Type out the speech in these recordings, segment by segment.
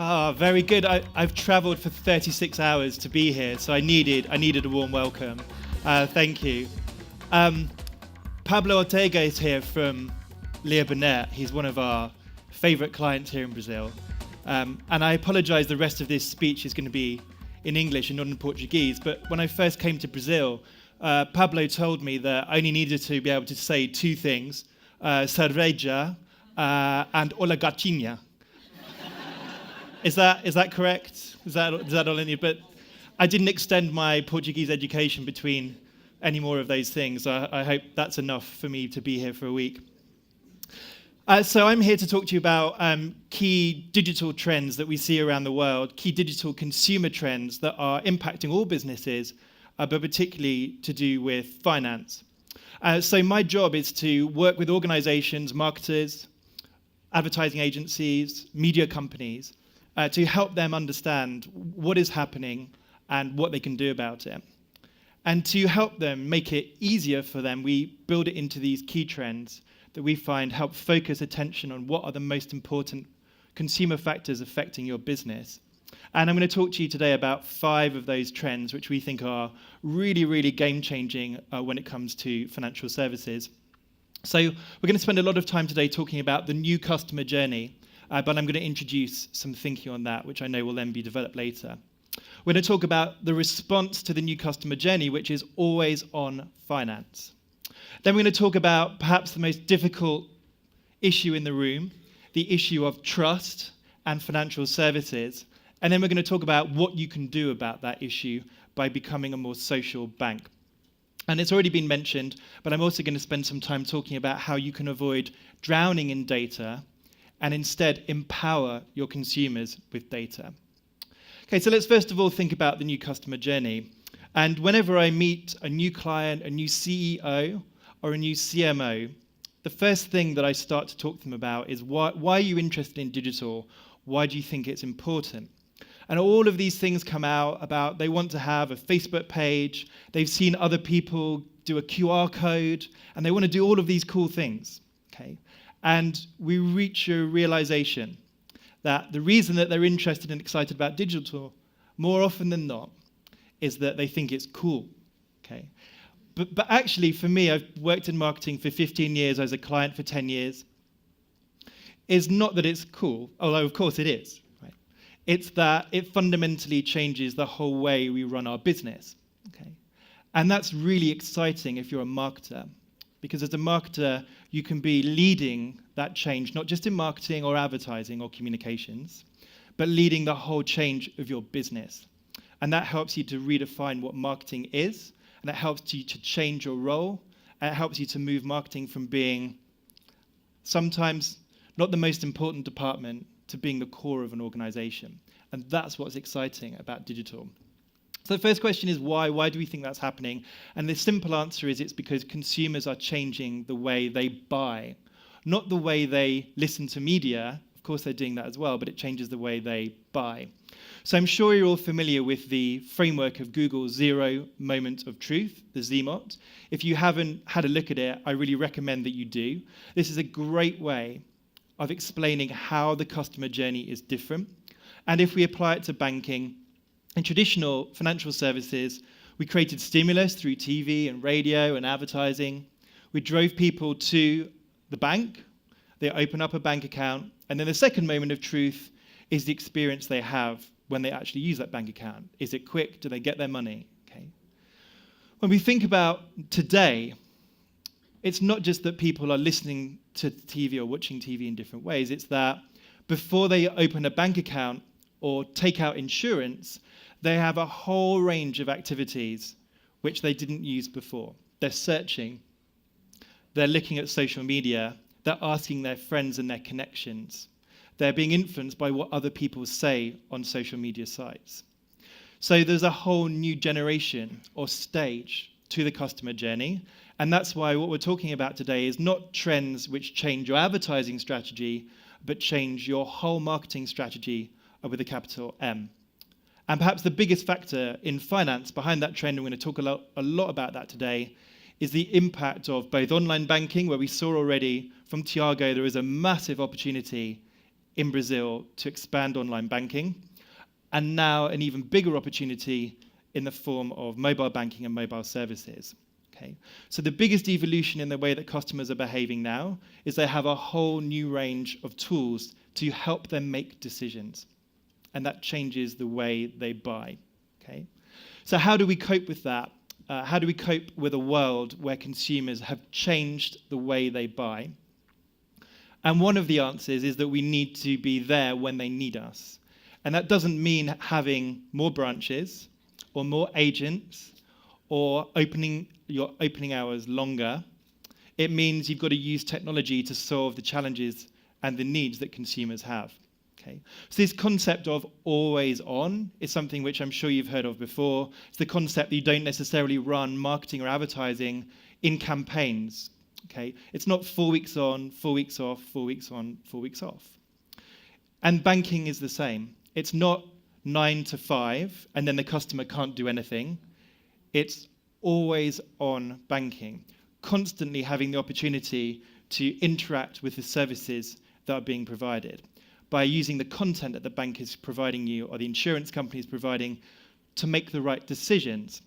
Very good. I've travelled for 36 hours to be here, so I needed a warm welcome. Thank you. Pablo Ortega is here from Leah Burnett. He's one of our favourite clients here in Brazil. And I apologise, the rest of this speech is going to be in English and not in Portuguese. But when I first came to Brazil, Pablo told me that I only needed to be able to say two things, cerveja and hola gatinha. Is that correct? Is that all in you? But I didn't extend my Portuguese education between any more of those things. I hope that's enough for me to be here for a week. So I'm here to talk to you about key digital trends that we see around the world, key digital consumer trends that are impacting all businesses, but particularly to do with finance. So my job is to work with organizations, marketers, advertising agencies, media companies, to help them understand what is happening and what they can do about it. And to help them make it easier for them, we build it into these key trends that we find help focus attention on what are the most important consumer factors affecting your business. And I'm going to talk to you today about 5 of those trends, which we think are really, really game-changing when it comes to financial services. So we're going to spend a lot of time today talking about the new customer journey, but I'm going to introduce some thinking on that, which I know will then be developed later. We're going to talk about the response to the new customer journey, which is always on finance. Then we're going to talk about perhaps the most difficult issue in the room, the issue of trust and financial services. And then we're going to talk about what you can do about that issue by becoming a more social bank. And it's already been mentioned, but I'm also going to spend some time talking about how you can avoid drowning in data and instead empower your consumers with data. Okay, so let's first of all think about the new customer journey. And whenever I meet a new client, a new CEO, or a new CMO, the first thing that I start to talk to them about is why are you interested in digital? Why do you think it's important? And all of these things come out about they want to have a Facebook page, they've seen other people do a QR code, and they want to do all of these cool things. Okay? And we reach a realization that the reason that they're interested and excited about digital, more often than not, is that they think it's cool. Okay? But actually, for me, I've worked in marketing for 15 years, I was a client for 10 years, is not that it's cool, although of course it is. Right? It's that it fundamentally changes the whole way we run our business. Okay? And that's really exciting if you're a marketer, because as a marketer, you can be leading that change, not just in marketing or advertising or communications, but leading the whole change of your business. And that helps you to redefine what marketing is, and it helps you to change your role, and it helps you to move marketing from being sometimes not the most important department to being the core of an organization. And that's what's exciting about digital. So the first question is why? Why do we think that's happening? And the simple answer is it's because consumers are changing the way they buy, not the way they listen to media. Of course, they're doing that as well, but it changes the way they buy. So I'm sure you're all familiar with the framework of Google's Zero Moment of Truth, the ZMOT. If you haven't had a look at it, I really recommend that you do. This is a great way of explaining how the customer journey is different. And if we apply it to banking, in traditional financial services, we created stimulus through TV and radio and advertising. We drove people to the bank. They open up a bank account. And then the second moment of truth is the experience they have when they actually use that bank account. Is it quick? Do they get their money? Okay. When we think about today, it's not just that people are listening to TV or watching TV in different ways. It's that before they open a bank account or take out insurance, they have a whole range of activities which they didn't use before. They're searching. They're looking at social media. They're asking their friends and their connections. They're being influenced by what other people say on social media sites. So there's a whole new generation or stage to the customer journey. And that's why what we're talking about today is not trends which change your advertising strategy, but change your whole marketing strategy with a capital M. And perhaps the biggest factor in finance behind that trend, and we're going to talk a lot about that today, is the impact of both online banking, where we saw already from Tiago there is a massive opportunity in Brazil to expand online banking, and now an even bigger opportunity in the form of mobile banking and mobile services. Okay. So the biggest evolution in the way that customers are behaving now is they have a whole new range of tools to help them make decisions. And that changes the way they buy. Okay. So how do we cope with that? How do we cope with a world where consumers have changed the way they buy? And one of the answers is that we need to be there when they need us. And that doesn't mean having more branches or more agents or your opening hours longer. It means you've got to use technology to solve the challenges and the needs that consumers have. Okay. So this concept of always on is something which I'm sure you've heard of before. It's the concept that you don't necessarily run marketing or advertising in campaigns. Okay. It's not 4 weeks on, 4 weeks off, 4 weeks on, 4 weeks off. And banking is the same. It's not 9 to 5 and then the customer can't do anything. It's always on banking, constantly having the opportunity to interact with the services that are being provided by using the content that the bank is providing you or the insurance company is providing to make the right decisions.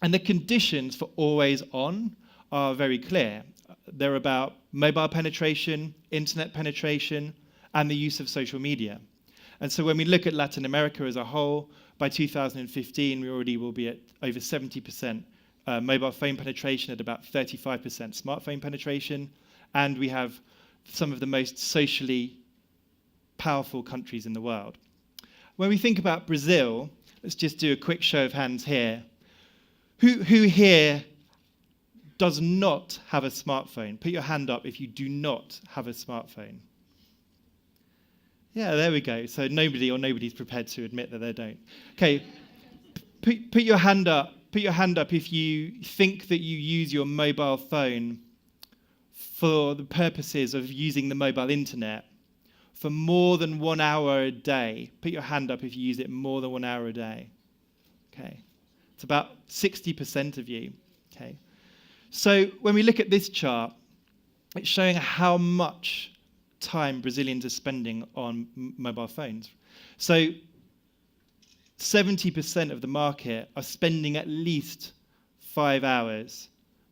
And the conditions for always on are very clear. They're about mobile penetration, internet penetration, and the use of social media. And so when we look at Latin America as a whole, by 2015, we already will be at over 70% mobile phone penetration, at about 35% smartphone penetration, and we have some of the most socially powerful countries in the world. When we think about Brazil, let's just do a quick show of hands here. Who here does not have a smartphone? Put your hand up if you do not have a smartphone. Yeah, there we go. So nobody's prepared to admit that they don't. Okay, put your hand up. Put your hand up if you think that you use your mobile phone for the purposes of using the mobile internet for more than 1 hour a day. Put your hand up if you use it more than 1 hour a day. Okay, it's about 60% of you. Okay, so when we look at this chart, it's showing how much time Brazilians are spending on mobile phones. So 70% of the market are spending at least 5 hours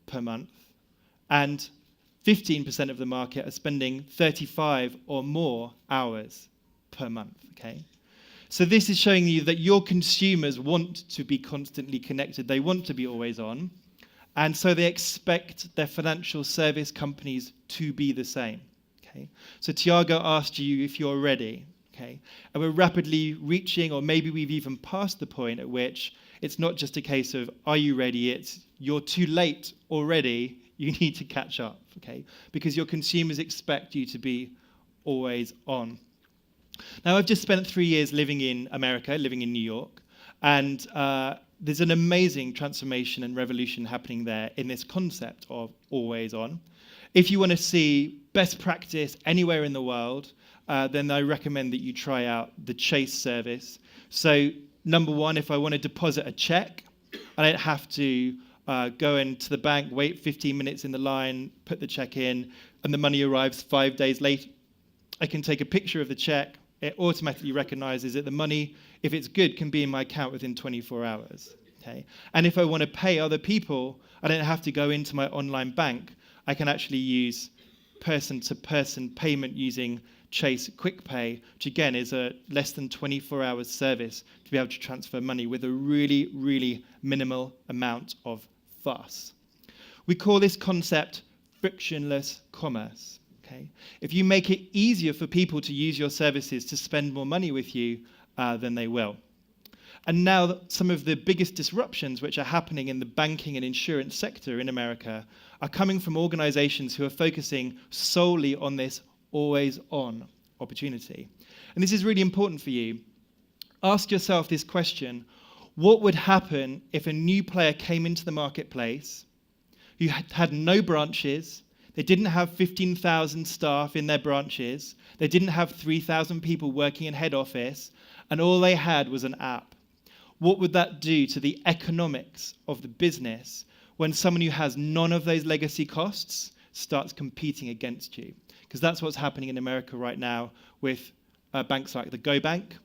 per month, and 15% of the market are spending 35 or more hours per month. Okay, so this is showing you that your consumers want to be constantly connected. They want to be always on, and so they expect their financial service companies to be the same. Okay, so Tiago asked you if you're ready. Okay, and we're rapidly reaching, or maybe we've even passed the point at which it's not just a case of are you ready? It's you're too late already. You need to catch up. Okay, because your consumers expect you to be always on. Now, I've just spent 3 years living in America, living in New York, and there's an amazing transformation and revolution happening there in this concept of always on. If you want to see best practice anywhere in the world, then I recommend that you try out the Chase service. So, number one, if I want to deposit a check, I don't have to go into the bank, wait 15 minutes in the line, put the check in, and the money arrives 5 days later. I can take a picture of the check. It automatically recognizes that the money, if it's good, can be in my account within 24 hours. Okay? And if I want to pay other people, I don't have to go into my online bank. I can actually use person-to-person payment using Chase Quick Pay, which again is a less than 24 hours service to be able to transfer money with a really, really minimal amount of fuss. We call this concept frictionless commerce. Okay? If you make it easier for people to use your services to spend more money with you, then they will. And now some of the biggest disruptions which are happening in the banking and insurance sector in America are coming from organizations who are focusing solely on this always-on opportunity. And this is really important for you. Ask yourself this question: what would happen if a new player came into the marketplace who had no branches, they didn't have 15,000 staff in their branches, they didn't have 3,000 people working in head office, and all they had was an app? What would that do to the economics of the business when someone who has none of those legacy costs starts competing against you? because that's what's happening in America right now with banks like the Go Bank.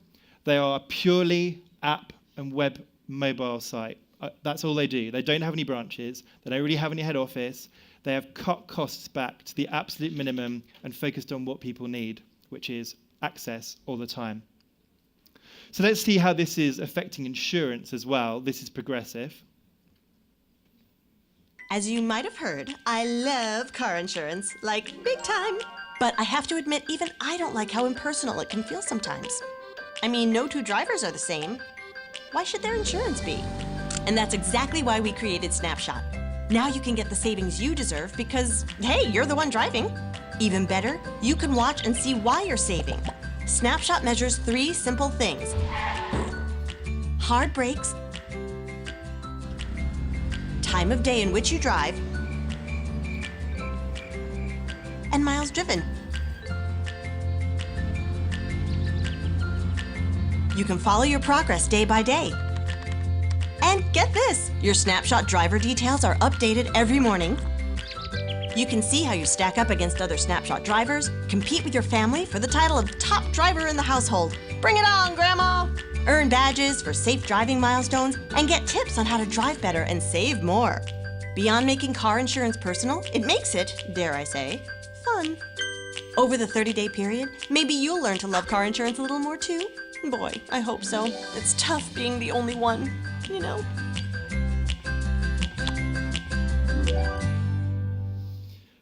They are a purely app and web mobile site. That's all they do. They don't have any branches. They don't really have any head office. They have cut costs back to the absolute minimum and focused on what people need, which is access all the time. So let's see how this is affecting insurance as well. This is progressive. As you might have heard, I love car insurance, like big time. But I have to admit, even I don't like how impersonal it can feel sometimes. I mean, no two drivers are the same. Why should their insurance be? And that's exactly why we created Snapshot. Now you can get the savings you deserve because, hey, you're the one driving. Even better, you can watch and see why you're saving. Snapshot measures 3 simple things: hard brakes, time of day in which you drive, and miles driven. You can follow your progress day by day. And get this, your Snapshot driver details are updated every morning. You can see how you stack up against other Snapshot drivers, compete with your family for the title of top driver in the household. Bring it on, Grandma! Earn badges for safe driving milestones and get tips on how to drive better and save more. Beyond making car insurance personal, it makes it, dare I say, fun. Over the 30-day period, maybe you'll learn to love car insurance a little more too. Boy, I hope so. It's tough being the only one, you know?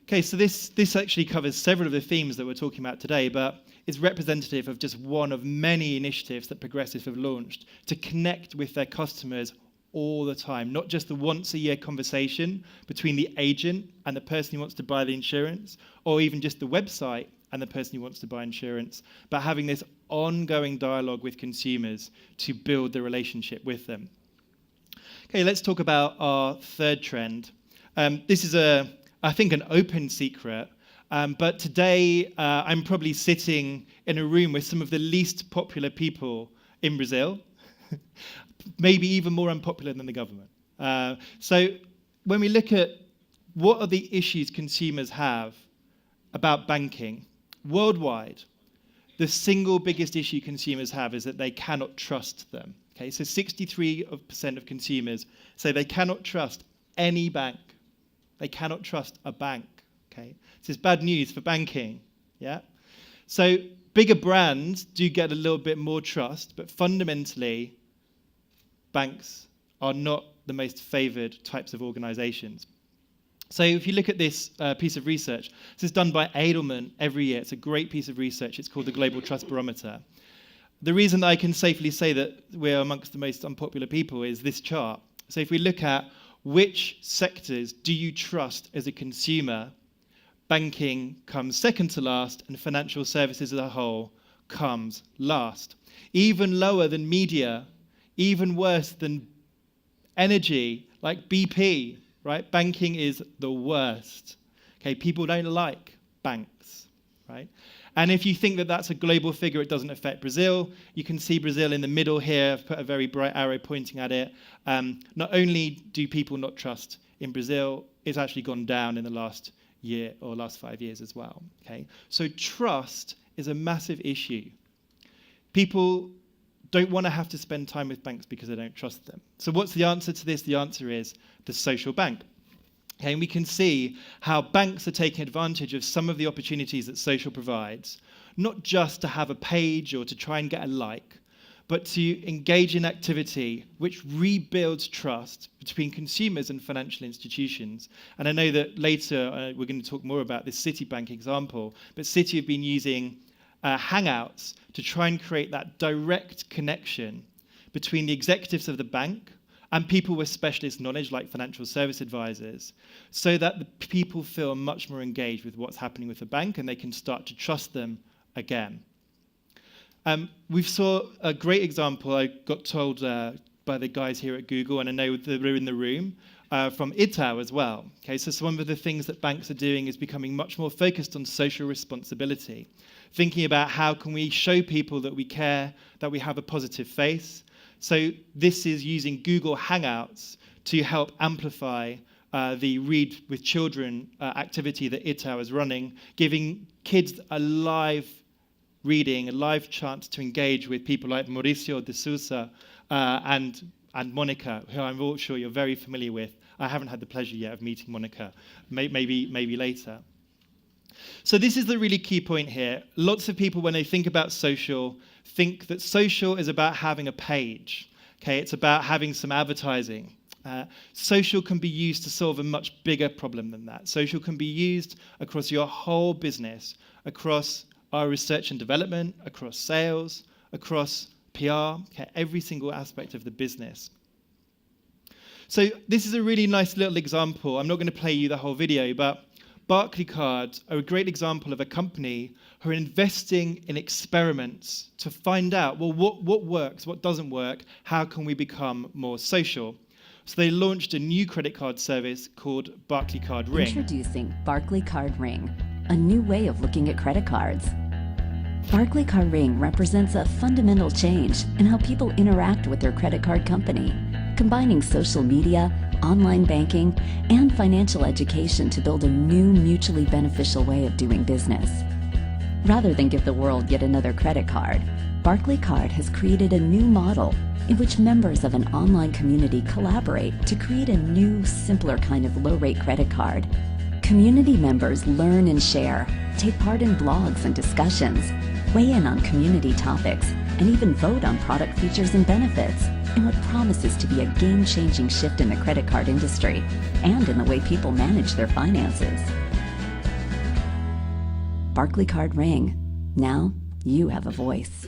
Okay, so this actually covers several of the themes that we're talking about today, but is representative of just one of many initiatives that Progressive have launched to connect with their customers all the time, not just the once-a-year conversation between the agent and the person who wants to buy the insurance, or even just the website and the person who wants to buy insurance, but having this ongoing dialogue with consumers to build the relationship with them. Okay, let's talk about our third trend. This is I think an open secret, but today I'm probably sitting in a room with some of the least popular people in Brazil, maybe even more unpopular than the government. So when we look at what are the issues consumers have about banking worldwide, the single biggest issue consumers have is that they cannot trust them. Okay, so 63% of consumers say they cannot trust any bank. They cannot trust a bank. Okay, this is bad news for banking. Yeah, so bigger brands do get a little bit more trust, but fundamentally, banks are not the most favored types of organizations. So if you look at this piece of research, this is done by Edelman every year. It's a great piece of research. It's called the Global Trust Barometer. The reason that I can safely say that we're amongst the most unpopular people is this chart. So if we look at which sectors do you trust as a consumer, banking comes second to last, and financial services as a whole comes last. Even lower than media, even worse than energy, like BP, right? Banking is the worst. Okay, people don't like banks, right? And if you think that that's a global figure, it doesn't affect Brazil. You can see Brazil in the middle here. I've put a very bright arrow pointing at it. Not only do people not trust in Brazil, it's actually gone down in the last year or last 5 years as well. Okay, so trust is a massive issue. People don't want to have to spend time with banks because they don't trust them. So what's the answer to this? The answer is the social bank. Okay, and we can see how banks are taking advantage of some of the opportunities that social provides, not just to have a page or to try and get a like, but to engage in activity which rebuilds trust between consumers and financial institutions. And I know that later we're going to talk more about this Citibank example, but Citi have been using Hangouts to try and create that direct connection between the executives of the bank and people with specialist knowledge like financial service advisors, so that the people feel much more engaged with what's happening with the bank and they can start to trust them again. We saw a great example, I got told by the guys here at Google, and I know they're in the room, from Itaú as well. Okay, so some of the things that banks are doing is becoming much more focused on social responsibility, thinking about how can we show people that we care, that we have a positive face. So this is using Google Hangouts to help amplify the Read with Children activity that Itau is running, giving kids a live reading, a live chance to engage with people like Mauricio de Sousa and Monica, who I'm all sure you're very familiar with. I haven't had the pleasure yet of meeting Monica, maybe later. So this is the really key point here. Lots of people, when they think about social, think that social is about having a page. Okay, it's about having some advertising. Social can be used to solve a much bigger problem than that. Social can be used across your whole business, across our research and development, across sales, across PR, okay, every single aspect of the business. So this is a really nice little example. I'm not going to play you the whole video, but Barclaycard are a great example of a company who are investing in experiments to find out, well, what works, what doesn't work, how can we become more social? So they launched a new credit card service called Barclaycard Ring. Introducing Barclaycard Ring, a new way of looking at credit cards. Barclaycard Ring represents a fundamental change in how people interact with their credit card company, combining social media, online banking, and financial education to build a new mutually beneficial way of doing business. Rather than give the world yet another credit card, Barclaycard has created a new model in which members of an online community collaborate to create a new, simpler kind of low-rate credit card. Community members learn and share, take part in blogs and discussions, weigh in on community topics, and even vote on product features and benefits in what promises to be a game-changing shift in the credit card industry and in the way people manage their finances. Barclaycard Ring. Now you have a voice.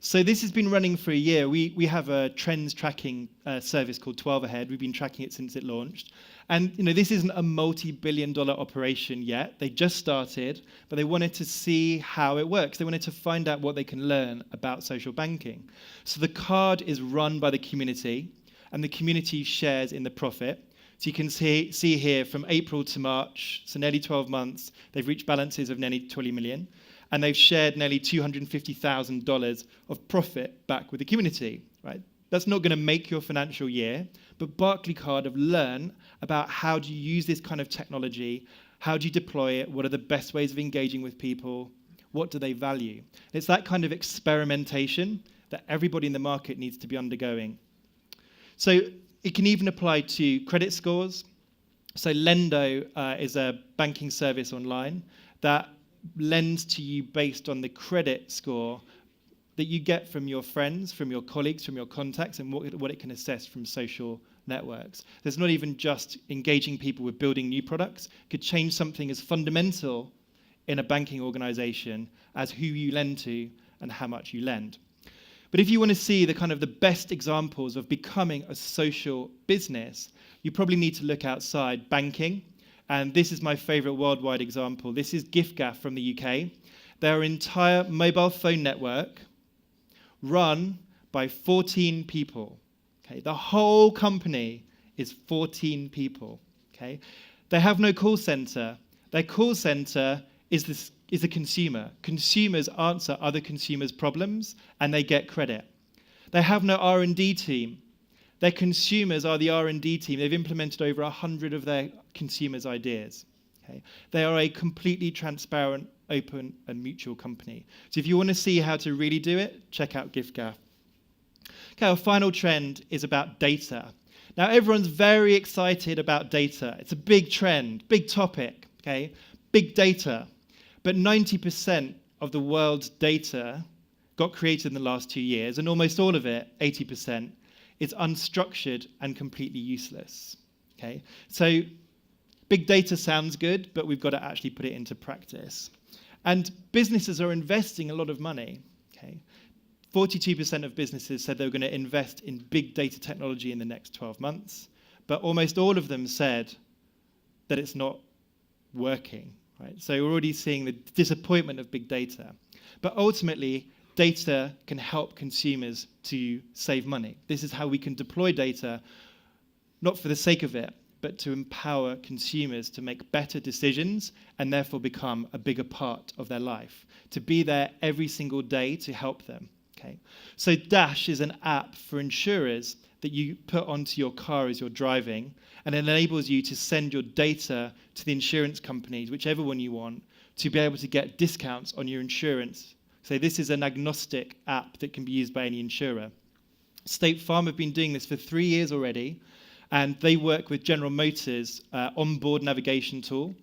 So this has been running for a year. We have a trends tracking service called 12 Ahead. We've been tracking it since it launched. And this isn't a multi-billion-dollar operation yet. They just started, but they wanted to see how it works. They wanted to find out what they can learn about social banking. So the card is run by the community, and the community shares in the profit. So you can see here from April to March, so nearly 12 months, they've reached balances of nearly 20 million. And they've shared nearly $250,000 of profit back with the community, right? That's not going to make your financial year, but Barclaycard have learned about how do you use this kind of technology, how do you deploy it, what are the best ways of engaging with people, what do they value? It's that kind of experimentation that everybody in the market needs to be undergoing. So it can even apply to credit scores. So Lendo is a banking service online that lends to you based on the credit score that you get from your friends, from your colleagues, from your contacts, and what it can assess from social networks. There's not even just engaging people with building new products. It could change something as fundamental in a banking organization as who you lend to and how much you lend. But if you want to see the best examples of becoming a social business, you probably need to look outside banking. And this is my favorite worldwide example. This is giffgaff from the UK. Their entire mobile phone network run by 14 people. Okay? The whole company is 14 people. Okay? They have no call center. Their call center is the consumer. Consumers answer other consumers' problems, and they get credit. They have no R&D team. Their consumers are the R&D team. They've implemented over 100 of their consumers' ideas. Okay? They are a completely transparent, open, and mutual company. So if you want to see how to really do it, check out giffgaff. Okay, our final trend is about data. Now, everyone's very excited about data. It's a big trend, big topic, okay? Big data. But 90% of the world's data got created in the last 2 years, and almost all of it, 80%, is unstructured and completely useless. Okay? So big data sounds good, but we've got to actually put it into practice. And businesses are investing a lot of money. Okay? 42% of businesses said they were going to invest in big data technology in the next 12 months, but almost all of them said that it's not working. Right? So we're already seeing the disappointment of big data. But ultimately, data can help consumers to save money. This is how we can deploy data, not for the sake of it, but to empower consumers to make better decisions and therefore become a bigger part of their life, to be there every single day to help them. Okay? So Dash is an app for insurers that you put onto your car as you're driving, and it enables you to send your data to the insurance companies, whichever one you want, to be able to get discounts on your insurance. So this is an agnostic app that can be used by any insurer. State Farm have been doing this for 3 years already, and they work with General Motors' onboard navigation tool,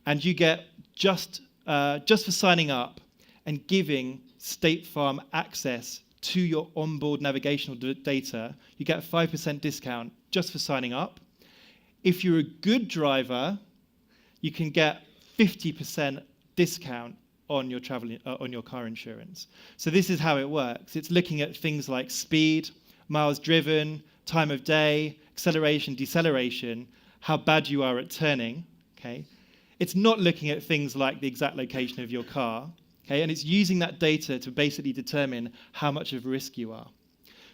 and you get just for signing up and giving State Farm access to your onboard navigational data, you get a 5% discount just for signing up. If you're a good driver, you can get 50% discount on your on your car insurance. So this is how it works. It's looking at things like speed, miles driven, time of day, acceleration, deceleration, how bad you are at turning. Okay, it's not looking at things like the exact location of your car. Okay, and it's using that data to basically determine how much of a risk you are.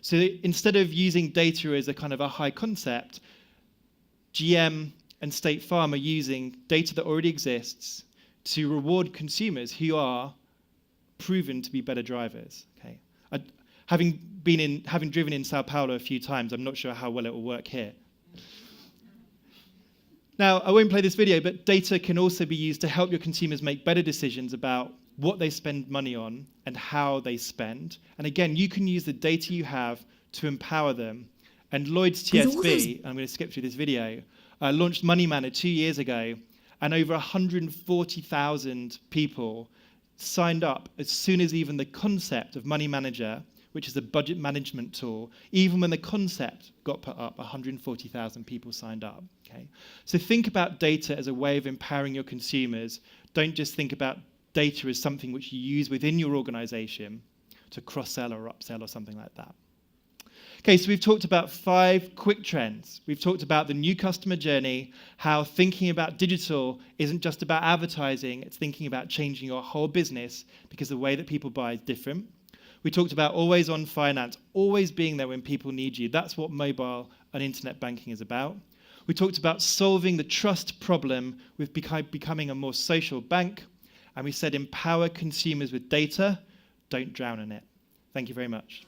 So instead of using data as a kind of a high concept, GM and State Farm are using data that already exists to reward consumers who are proven to be better drivers. Okay, having driven in Sao Paulo a few times, I'm not sure how well it will work here. Now, I won't play this video, but data can also be used to help your consumers make better decisions about what they spend money on and how they spend. And again, you can use the data you have to empower them. And Lloyd's TSB, I'm going to skip through this video, launched Money Manor 2 years ago, and over 140,000 people signed up as soon as even the concept of Money Manager, which is a budget management tool, even when the concept got put up, 140,000 people signed up. Okay? So think about data as a way of empowering your consumers. Don't just think about data as something which you use within your organization to cross-sell or upsell or something like that. Okay, so we've talked about 5 quick trends. We've talked about the new customer journey, how thinking about digital isn't just about advertising, it's thinking about changing your whole business because the way that people buy is different. We talked about always-on finance, always being there when people need you. That's what mobile and internet banking is about. We talked about solving the trust problem with becoming a more social bank. And we said empower consumers with data, don't drown in it. Thank you very much.